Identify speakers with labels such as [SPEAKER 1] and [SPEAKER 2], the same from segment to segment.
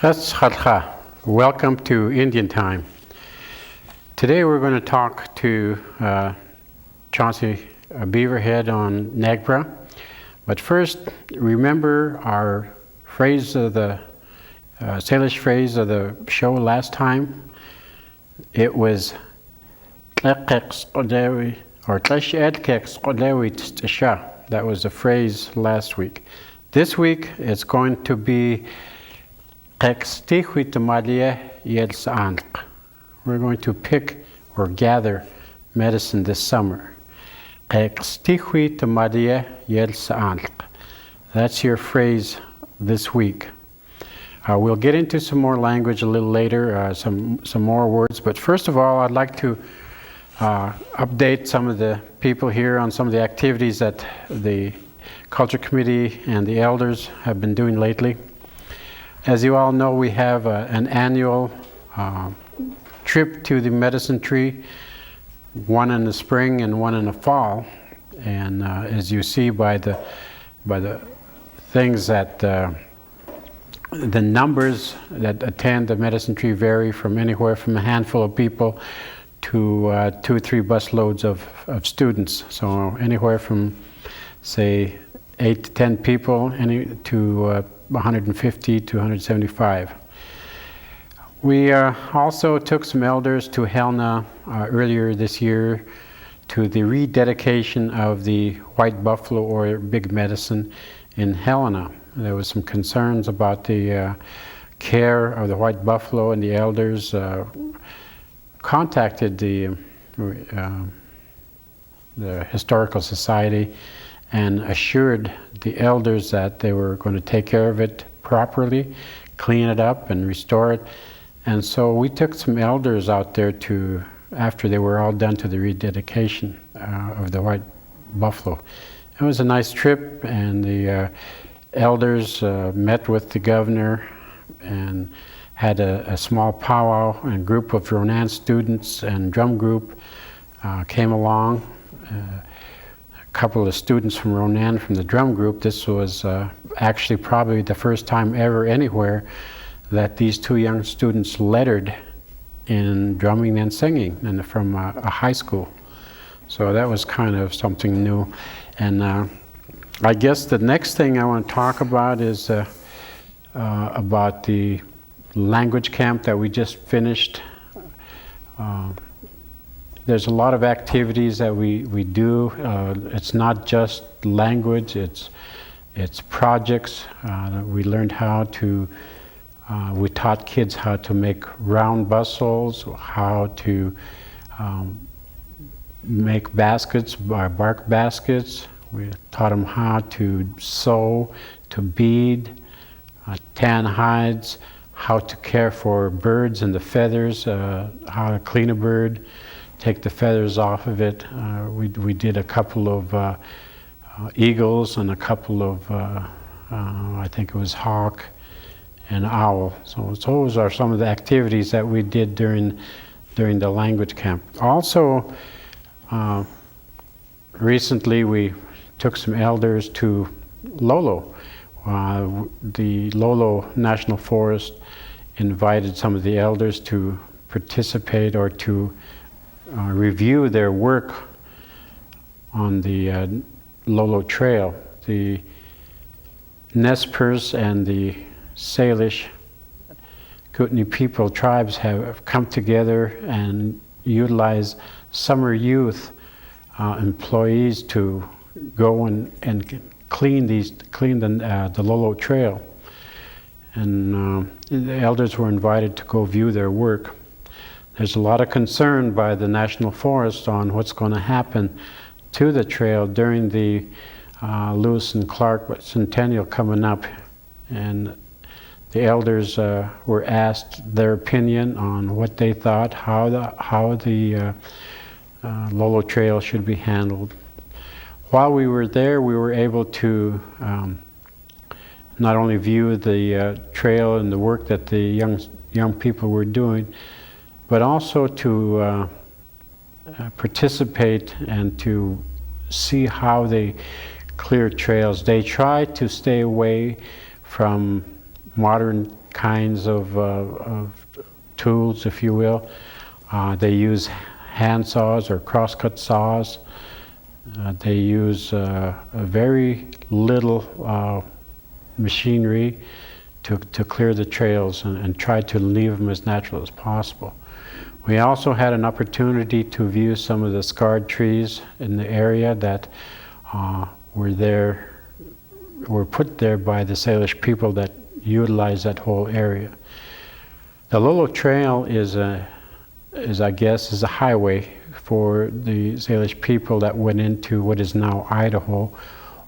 [SPEAKER 1] Welcome to Indian Time. Today we're going to talk to Chauncey Beaverhead on NAGPRA. But first, remember our phrase of the Salish phrase of the show last time. It was that was the phrase last week. This week it's going to be we're going to pick or gather medicine this summer. That's your phrase this week. We'll get into some more language a little later, some more words. But first of all, I'd like to update some of the people here on some of the activities that the Culture Committee and the elders have been doing lately. As you all know, we have an annual trip to the medicine tree, one in the spring and one in the fall. And as you see by the things that the numbers that attend the medicine tree vary from anywhere from a handful of people to 2 or 3 bus loads of students. So anywhere from, say, 8 to 10 people to 150 to 175. We also took some elders to Helena earlier this year to the rededication of the white buffalo or big medicine in Helena. There was some concerns about the care of the white buffalo, and the elders contacted the Historical Society and assured the elders that they were going to take care of it properly, clean it up and restore it. And so we took some elders out there to, after they were all done, to the rededication of the white buffalo. It was a nice trip, and the elders met with the governor and had a small powwow, and a group of Ronan students and drum group came along. A couple of students from Ronan from the drum group. This was actually probably the first time ever anywhere that these 2 young students lettered in drumming and singing, and from a high school. So that was kind of something new. And I guess the next thing I want to talk about is about the language camp that we just finished. There's a lot of activities that we do. It's not just language, it's projects. We learned how to, we taught kids how to make round bustles, how to make baskets, bark baskets. We taught them how to sew, to bead, tan hides, how to care for birds and the feathers, how to clean a bird, take the feathers off of it. We did a couple of eagles and a couple of, I think it was hawk and owl. So those are some of the activities that we did during the language camp. Also, recently we took some elders to Lolo. The Lolo National Forest invited some of the elders to participate or to review their work on the Lolo Trail. The Nez and the Salish Kootenai people tribes have come together and utilized summer youth employees to go and clean the Lolo Trail. And the elders were invited to go view their work. There's a lot of concern by the National Forest on what's going to happen to the trail during the Lewis and Clark Centennial coming up. And the elders were asked their opinion on what they thought, how the Lolo Trail should be handled. While we were there, we were able to not only view the trail and the work that the young people were doing, but also to participate and to see how they clear trails. They try to stay away from modern kinds of tools, if you will. They use hand saws or crosscut saws. They use very little machinery to clear the trails and try to leave them as natural as possible. We also had an opportunity to view some of the scarred trees in the area that were put there by the Salish people that utilized that whole area. The Lolo Trail is a highway for the Salish people that went into what is now Idaho,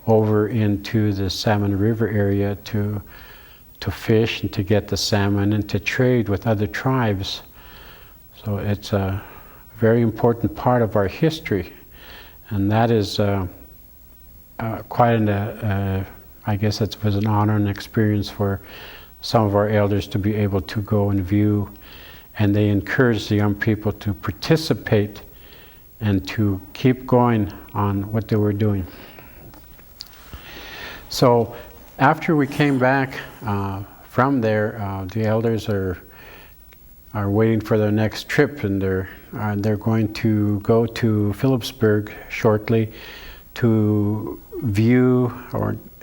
[SPEAKER 1] over into the Salmon River area to fish and to get the salmon and to trade with other tribes. So it's a very important part of our history, and that is quite I guess it was an honor and experience for some of our elders to be able to go and view, and they encouraged the young people to participate and to keep going on what they were doing. So after we came back from there, the elders are waiting for their next trip, and they're going to go to Phillipsburg shortly to view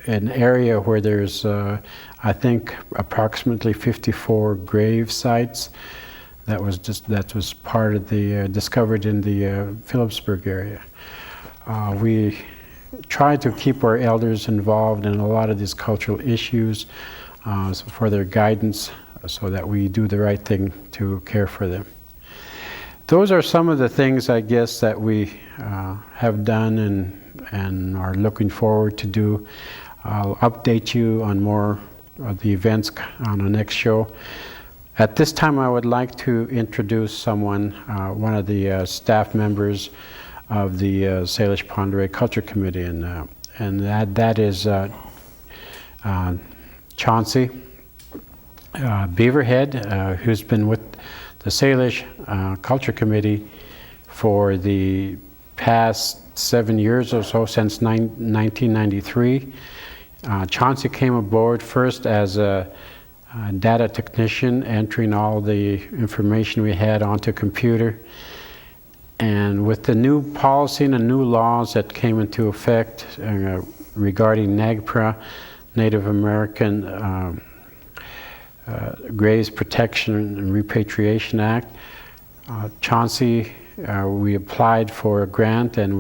[SPEAKER 1] an area where there's I think approximately 54 grave sites that was part of the discovered in the Phillipsburg area. We try to keep our elders involved in a lot of these cultural issues for their guidance, so that we do the right thing to care for them. Those are some of the things, I guess, that we have done and are looking forward to do. I'll update you on more of the events on the next show. At this time, I would like to introduce someone, one of the staff members of the Salish-Pend Culture Committee, and that is Chauncey Beaverhead, who's been with the Salish Culture Committee for the past 7 years or so, since 1993. Chauncey came aboard first as a data technician, entering all the information we had onto computer. And with the new policy and the new laws that came into effect regarding NAGPRA, Native American Graves Protection and Repatriation Act, Chauncey, we applied for a grant and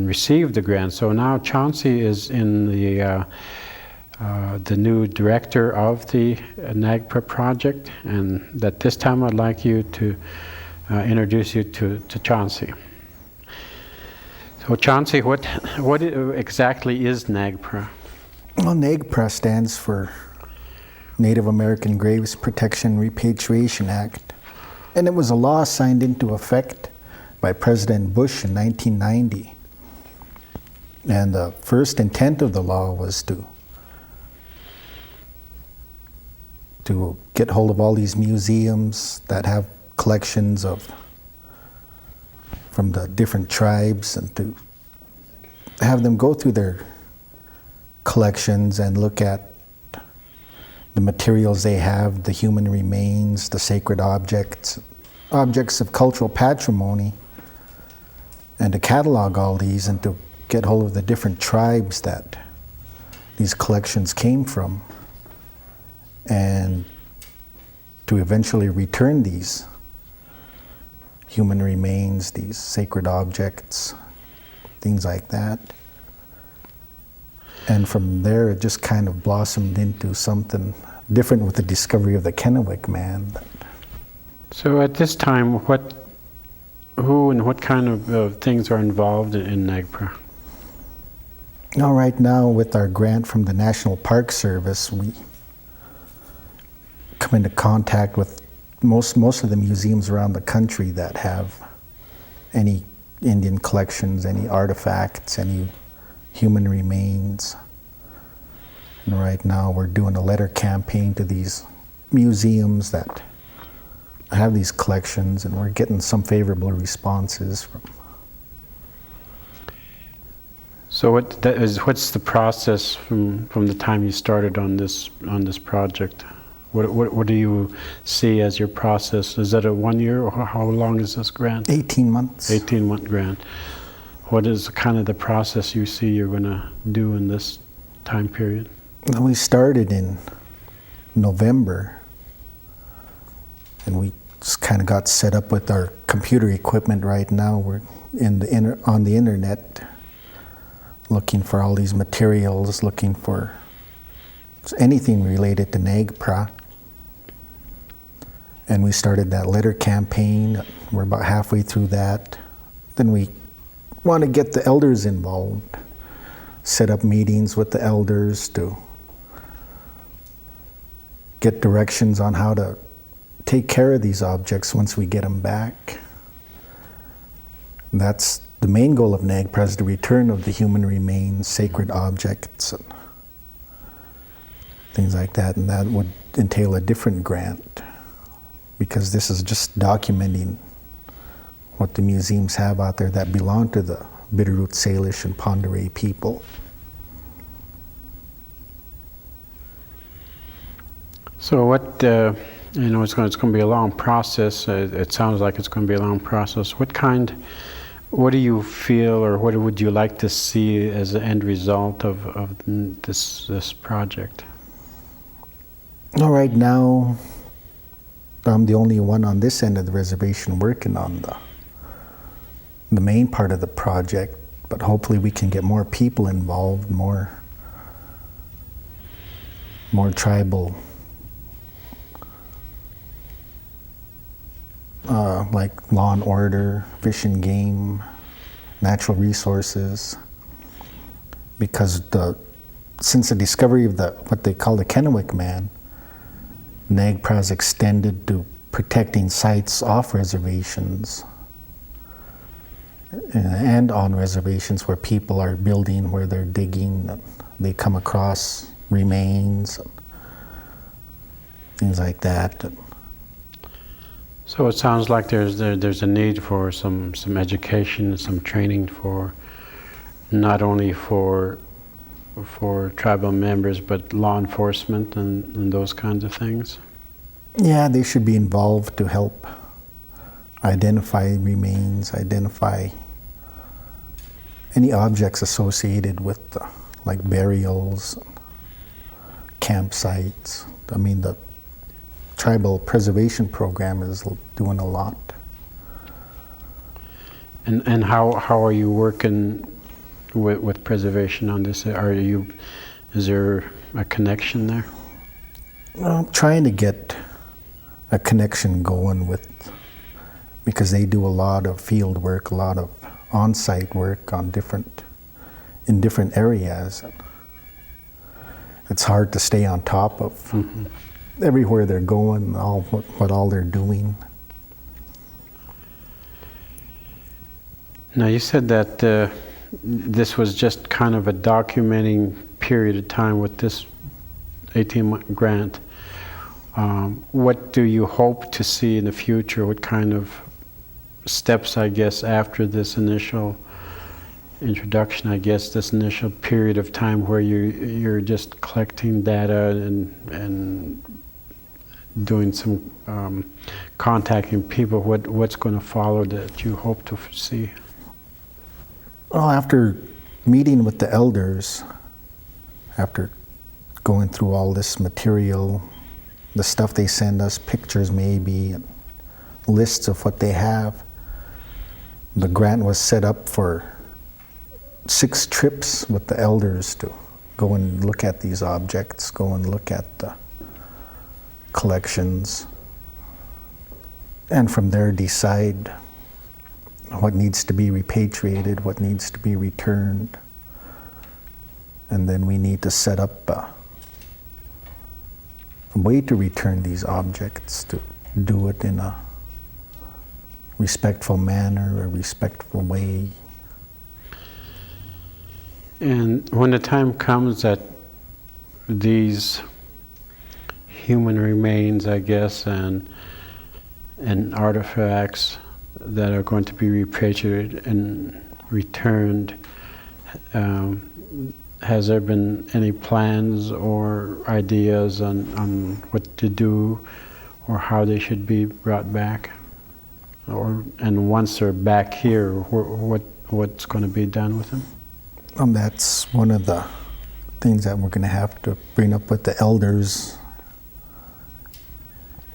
[SPEAKER 1] received the grant. So now Chauncey is in the new director of the NAGPRA project, and at this time I'd like you to introduce you to Chauncey. So Chauncey, what exactly is NAGPRA?
[SPEAKER 2] Well, NAGPRA stands for Native American Graves Protection Repatriation Act, and it was a law signed into effect by President Bush in 1990. And the first intent of the law was to get hold of all these museums that have collections from the different tribes, and to have them go through their collections and look at the materials they have, the human remains, the sacred objects of cultural patrimony, and to catalog all these and to get hold of the different tribes that these collections came from, and to eventually return these human remains, these sacred objects, things like that. And from there, it just kind of blossomed into something different with the discovery of the Kennewick man.
[SPEAKER 1] So at this time, who and what kind of things are involved in NAGPRA?
[SPEAKER 2] Now, right now, with our grant from the National Park Service, we come into contact with most of the museums around the country that have any Indian collections, any artifacts, any human remains. And right now we're doing a letter campaign to these museums that have these collections, and we're getting some favorable responses from.
[SPEAKER 1] So what's the process from the time you started on this project? What do you see as your process? Is that a 1 year, or how long is this grant?
[SPEAKER 2] 18 months.
[SPEAKER 1] 18-month grant. What is kind of the process you see you're going to do in this time period?
[SPEAKER 2] We started in November, and we just kind of got set up with our computer equipment right now. We're on the internet, looking for all these materials, looking for anything related to NAGPRA. And we started that letter campaign. We're about halfway through that. Then we want to get the elders involved, set up meetings with the elders to get directions on how to take care of these objects once we get them back. And that's the main goal of NAGPRA, is the return of the human remains, sacred objects, and things like that. And that would entail a different grant, because this is just documenting what the museums have out there that belong to the Bitterroot Salish and Pend d'Oreille people.
[SPEAKER 1] So what, it's going to be a long process. It sounds like it's going to be a long process. What do you feel, or what would you like to see as the end result of this project?
[SPEAKER 2] Well, right now, I'm the only one on this end of the reservation working on the main part of the project, but hopefully we can get more people involved, more tribal, like law and order, fish and game, natural resources, because since the discovery of what they call the Kennewick Man, NAGPRA has extended to protecting sites off reservations and on reservations where people are building, where they're digging, and they come across remains, and things like that.
[SPEAKER 1] So it sounds like there's a need for some education, some training for not only for tribal members, but law enforcement and those kinds of things.
[SPEAKER 2] Yeah, they should be involved to help identify remains, identify any objects associated with like burials, campsites. I mean, the tribal preservation program is doing a lot.
[SPEAKER 1] And how are you working with preservation on this? Is there a connection there?
[SPEAKER 2] Well, I'm trying to get a connection going because they do a lot of field work, a lot of on-site work in different areas. It's hard to stay on top of everywhere they're going, what all they're doing.
[SPEAKER 1] Now you said that this was just kind of a documenting period of time with this 18-month grant. What do you hope to see in the future? What kind of steps, I guess, after this initial introduction, I guess, this initial period of time where you're just collecting data and doing some contacting people, what's going to follow that you hope to see?
[SPEAKER 2] Well, after meeting with the elders, after going through all this material, the stuff they send us, pictures maybe, and lists of what they have, the grant was set up for 6 trips with the elders to go and look at these objects, go and look at the collections, and from there decide what needs to be repatriated, what needs to be returned. And then we need to set up a way to return these objects, to do it in a respectful manner, a respectful way.
[SPEAKER 1] And when the time comes that these human remains, I guess, and artifacts that are going to be repatriated and returned, has there been any plans or ideas on what to do or how they should be brought back? And once they're back here, what's going to be done with them?
[SPEAKER 2] That's one of the things that we're going to have to bring up with the elders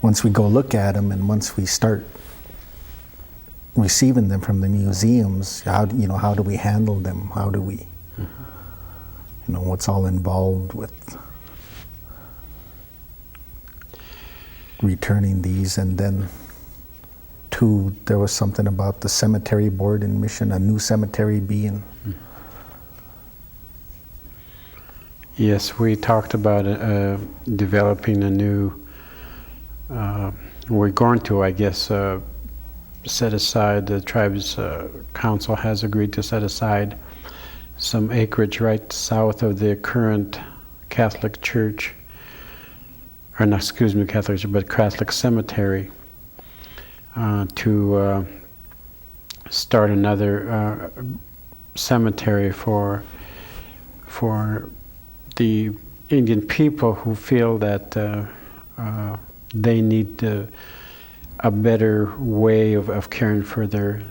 [SPEAKER 2] once we go look at them, and once we start receiving them from the museums. How do we handle them? How do we, what's all involved with returning these? And then two, there was something about the cemetery board in Mission, a new cemetery being.
[SPEAKER 1] Yes, we talked about developing a new, we're going to, I guess, set aside, the tribes council has agreed to set aside some acreage right south of the current Catholic church, or not, excuse me, Catholic church, but Catholic cemetery, to start another cemetery for the Indian people who feel that they need a better way of caring for their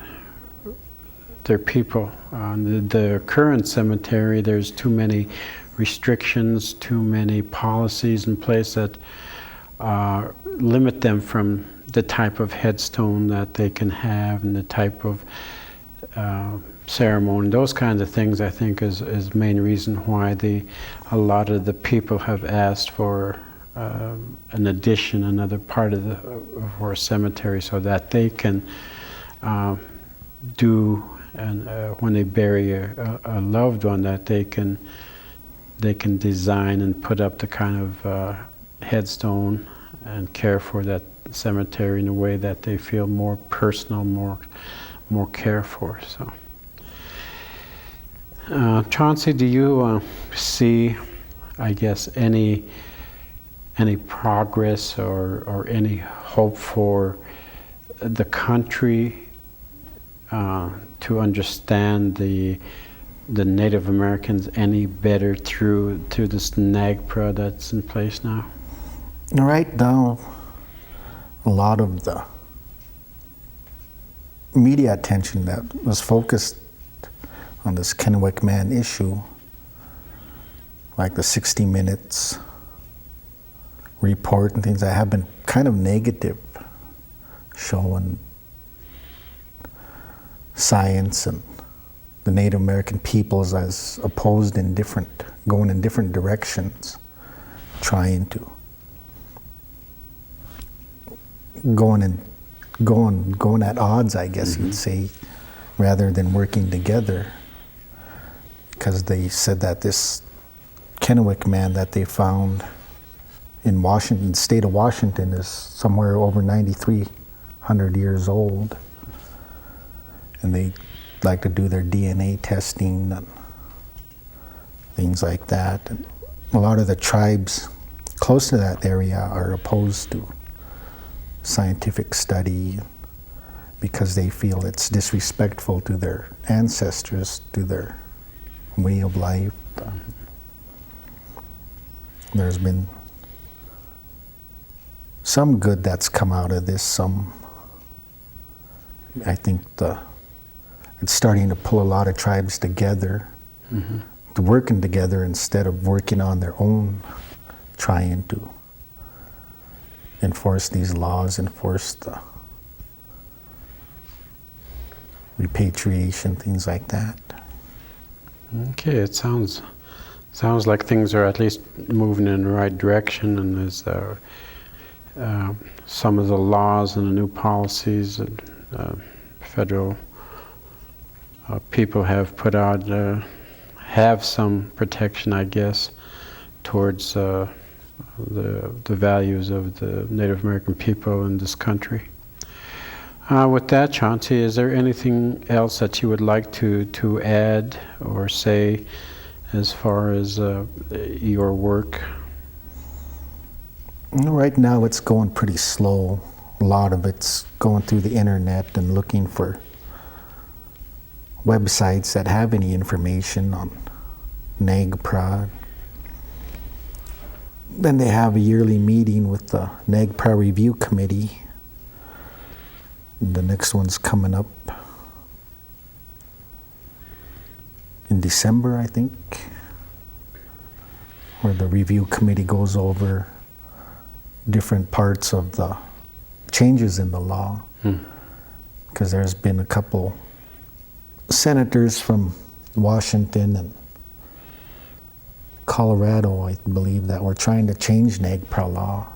[SPEAKER 1] people. The current cemetery, there's too many restrictions, too many policies in place that limit them from the type of headstone that they can have and the type of ceremony. Those kinds of things, I think, is main reason why a lot of the people have asked for an addition, another part of for a cemetery, so that they can do, and when they bury a loved one, that they can design and put up the kind of headstone and care for that cemetery in a way that they feel more personal, more care for. So, Chauncey, do you see, I guess, any progress or any hope for the country to understand the Native Americans any better through this NAGPRA that's in place now?
[SPEAKER 2] Right now, a lot of the media attention that was focused on this Kennewick Man issue, like the 60 Minutes report and things that have been kind of negative, showing science and the Native American peoples as opposed going in different directions, trying to going at odds, I guess you'd say, rather than working together. Because they said that this Kennewick Man that they found in Washington, state of Washington, is somewhere over 9,300 years old. And they like to do their DNA testing and things like that. And a lot of the tribes close to that area are opposed to scientific study because they feel it's disrespectful to their ancestors, to their way of life. There's been some good that's come out of this. I think it's starting to pull a lot of tribes together, to working together instead of working on their own, trying to enforce these laws, enforce the repatriation, things like that.
[SPEAKER 1] Okay, it sounds like things are at least moving in the right direction, and there's some of the laws and the new policies that federal people have put out have some protection, I guess, towards the values of the Native American people in this country. With that, Chauncey, is there anything else that you would like to add or say as far as your work?
[SPEAKER 2] Right now it's going pretty slow. A lot of it's going through the internet and looking for websites that have any information on NAGPRA. Then they have a yearly meeting with the NAGPRA Review Committee. The next one's coming up in December, I think, where the review committee goes over different parts of the changes in the law. Because there's been a couple senators from Washington and Colorado, I believe, that were trying to change NAGPRA law,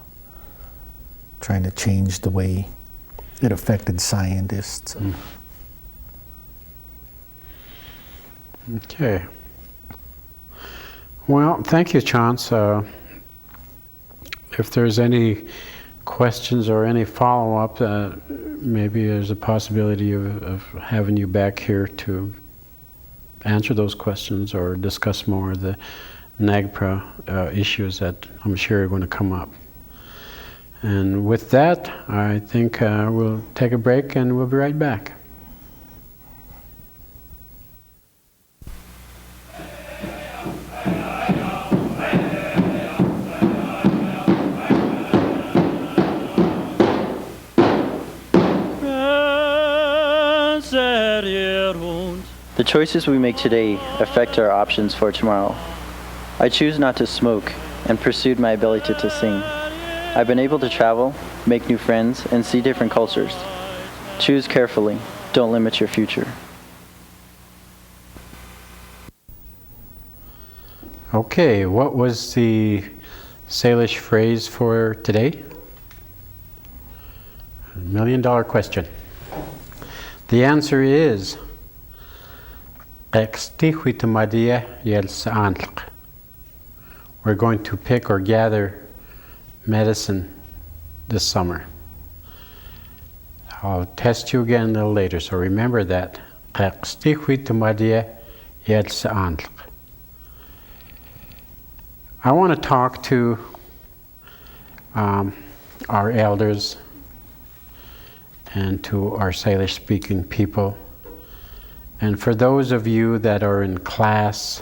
[SPEAKER 2] trying to change the way it affected scientists.
[SPEAKER 1] Okay. Well, thank you, Chauncey. If there's any questions or any follow-up, maybe there's a possibility of having you back here to answer those questions or discuss more of the NAGPRA issues that I'm sure are going to come up. And with that, I think we'll take a break and we'll be right back.
[SPEAKER 3] The choices we make today affect our options for tomorrow. I choose not to smoke and pursued my ability to sing. I've been able to travel, make new friends, and see different cultures. Choose carefully. Don't limit your future.
[SPEAKER 1] Okay, what was the Salish phrase for today? $1 million question. The answer is we're going to pick or gather medicine this summer. I'll test you again a little later, so remember that. I want to talk to our elders and to our Salish-speaking people. And for those of you that are in class,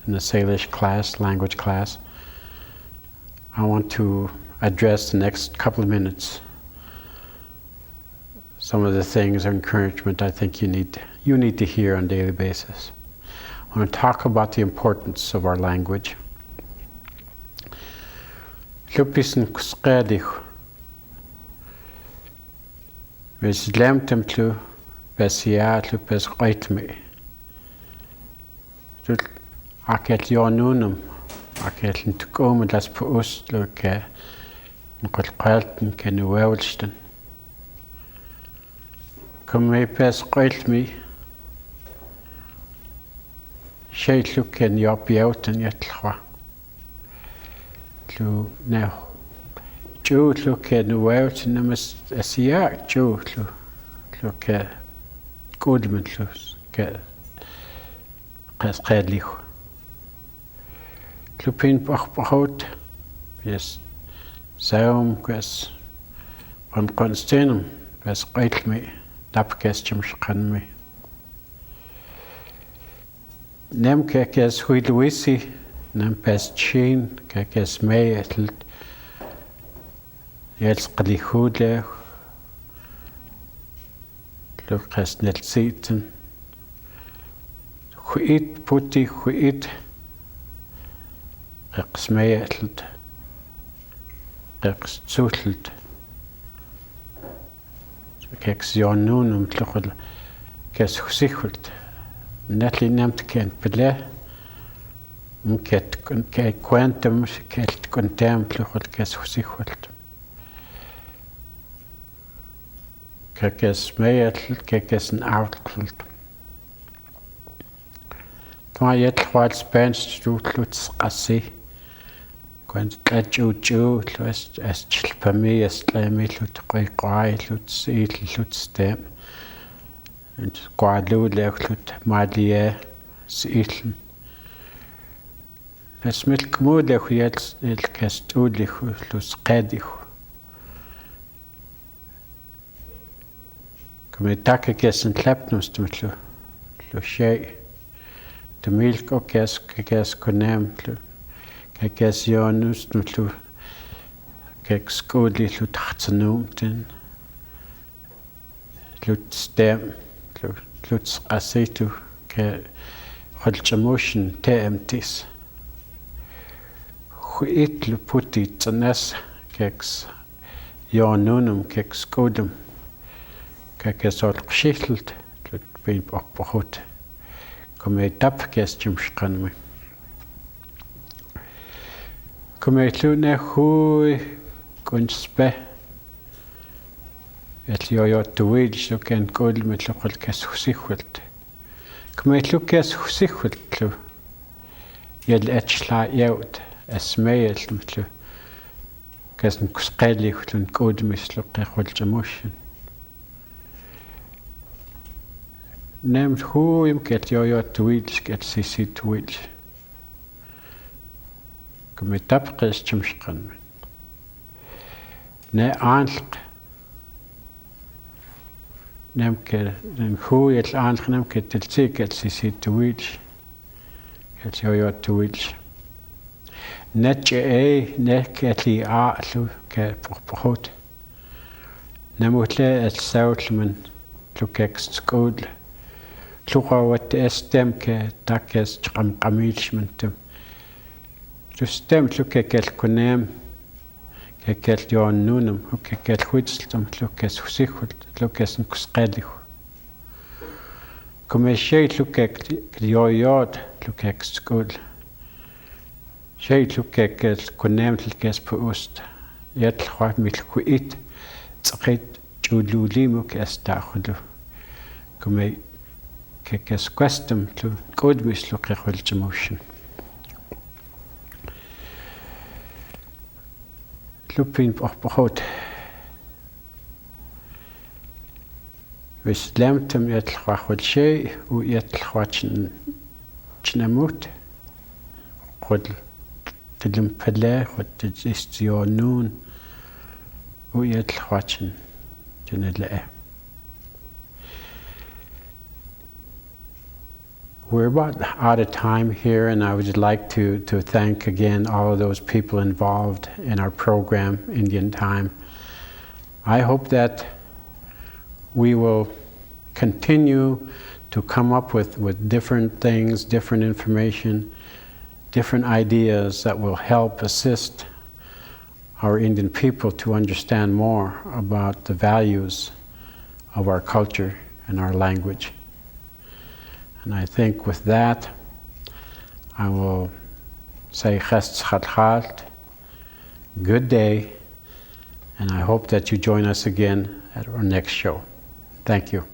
[SPEAKER 1] in the Salish class, language class, I want to address the next couple of minutes some of the things of encouragement I think you need to hear on a daily basis. I want to talk about the importance of our language. Besiatlu pes oitme. Aket jonunum, aket ntukom das poustlo ke nkolqalten ke nuwelsten. Come pes oitme. Sheitlu ke nyopiauten yetlwa. Lu ne. Jutlu ke nuwelsten namas asiak jutlu. Lu ke Goedemens ke qadlich. Lupin bachot yes saum kes on konstenum bes qaitlme dapkestim shqanme. Nem ke kes huidwisi nem pes chin ke kes meetl jetzt qlihude Lucas Nelziten, Huit Putti Huit Rexmeetelt, Rexzutelt, Kexionunum Tluchel, Kes Husichult, Netli nemt Kent Pele, Mket Quantum Kelt Contempluchel Kes Husichult. Kekes meetl, kekes een outkult. Toen je het wat spens doet, assi. Quand het juju, es chilpami, es lemi, lut qai, lut seet, lut stem. En quadlu lech, lut madie, seetlen. Es mit kmoedlich, het kest oedlich, lut skedig. Kom je takken kessen klepnums te met lo shei. milk o kes kunem kes yonus tlu kek skudli tlu tahtsanum tin tlu stem tlu skasitu ke holchamushin TMTs huit lu puti tsanes keks yonunum kek skudum kes ol qshitlt tlu bin pohut Come tap kestim shkanme. Come tlune hui kunspe. Etlio tuwil so ken kol met lokal kes husichwelt. Come tlu kes husichwelt tlu. Yel etchla yaut esmeel tlu. Kes nkusqeli tlun kod mislo qekhol jamoshin. Nem hui ket yo twitch ket sisi twitch. Come tap kestim shkanme. Ne aanlq nem ke hui et aanlq nem ket tilsi ket sisi twitch. Ket yo twitch. Net ne ketli a lu ke pohot. Nemutle et sautlmen lu kekst skod. Tluqawat estem ke takes qamqamilshmentum. Justem tlukekel kunem kekel yonnunum kekel huitsltum tlukes husikhult tlukes nkusqelihu. Come shay tlukek yoyot tlukek skul. Shay tlukekel kunem tlukes puust. Yet khwat milkuit tsqit chululimuk estakhulu. Come kes questum to good mislo qekhol motion. Lupin pohot. Wis lemtem yet khwachol shay u yet khwachin chnamut. Qod tlim pele qod istionun u yet khwachin chnele. We're about out of time here, and I would like to thank again all of those people involved in our program, Indian Time. I hope that we will continue to come up with different things, different information, different ideas that will help assist our Indian people to understand more about the values of our culture and our language. And I think with that, I will say good day, and I hope that you join us again at our next show. Thank you.